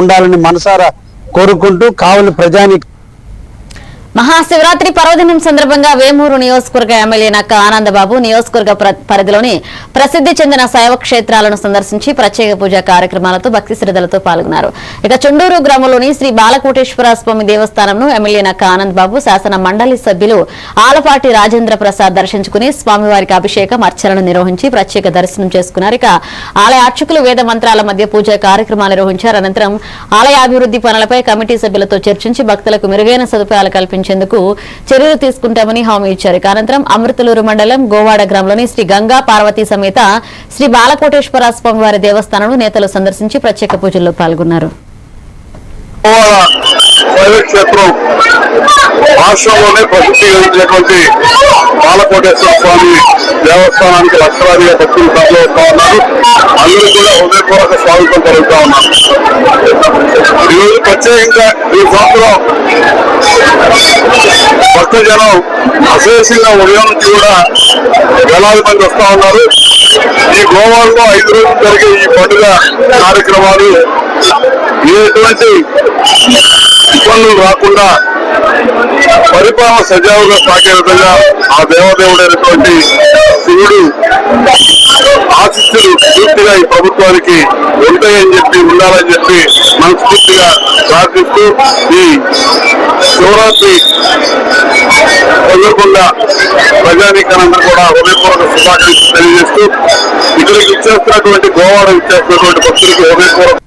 ఉండాలని మనసారా కోరుకుంటూ కావలి ప్రజానికి మహాశివరాత్రి పర్వదినం సందర్భంగా వేమూరు నియోజకవర్గ ఎమ్మెల్యే నక్క ఆనందబాబు నియోజకవర్గ పరిధిలోని ప్రసిద్ధి చెందిన శైవ క్షేత్రాలను సందర్శించి ప్రత్యేక పూజా కార్యక్రమాలతో భక్తి శ్రద్ధలతో పాల్గొన్నారు. ఇక చుండూరు గ్రామంలోని శ్రీ బాలకోటేశ్వర స్వామి దేవస్థానంను ఎమ్మెల్యే నక్క ఆనందబాబు శాసన మండలి సభ్యులు ఆలపాటి రాజేంద్ర ప్రసాద్ దర్శించుకుని స్వామివారికి అభిషేకం అర్చనలు నిర్వహించి ప్రత్యేక దర్శనం చేసుకున్నారు. ఇక ఆలయ అర్చకులు వేద మంత్రాల మధ్య పూజా కార్యక్రమాలు నిర్వహించారు. అనంతరం ఆలయ అభివృద్ధి పనులపై కమిటీ సభ్యులతో చర్చించి భక్తులకు మెరుగైన సదుపాయాలు కల్పించారు చర్యలు తీసుకుంటామని హామీ ఇచ్చారు. అనంతరం అమృతలూరు మండలం గోవాడ గ్రామంలోని శ్రీ గంగా పార్వతీ సమేత శ్రీ బాలకోటేశ్వర స్వామి వారి దేవస్థానం నేతలు సందర్శించి ప్రత్యేక పూజల్లో పాల్గొన్నారు. రాష్ట్రంలోనే ప్రసిద్ధిగాంచినటువంటి బాలకోటేశ్వర స్వామి దేవస్థానానికి లక్షలాదిగా భక్తులు తరలివస్తూ ఉన్నారు. అందరూ కూడా హృదయపూర్వక స్వాగతం కలుగుతా ఉన్నారు. ఈరోజు ప్రత్యేకంగా ఈ సంవత్సరం భక్తజనం అశేషంగా ఉదయం నుంచి కూడా వేలాది మంది వస్తా ఉన్నారు. ఈ గోవాలో 5 రోజులు జరిగే ఈ పండుగ కార్యక్రమాలు ఎటువంటి ఇబ్బందులు రాకుండా పరిపాలన సజావుగా సాగే విధంగా ఆ దేవదేవుడైనటువంటి శివుడు ఆశిస్సులు పూర్తిగా ఈ ప్రభుత్వానికి ఉంటాయని చెప్పి ఉండాలని చెప్పి మనస్ఫూర్తిగా ప్రార్థిస్తూ ఈ శివరాత్రి సందర్భంగా ప్రజానీకానందరూ కూడా హృదయపూర్వక శుభాకాంక్షలు తెలియజేస్తూ ఇక్కడికి ఇచ్చేస్తున్నటువంటి గోవాడ ఇచ్చేస్తున్నటువంటి భక్తులకు హృదయపూర్వక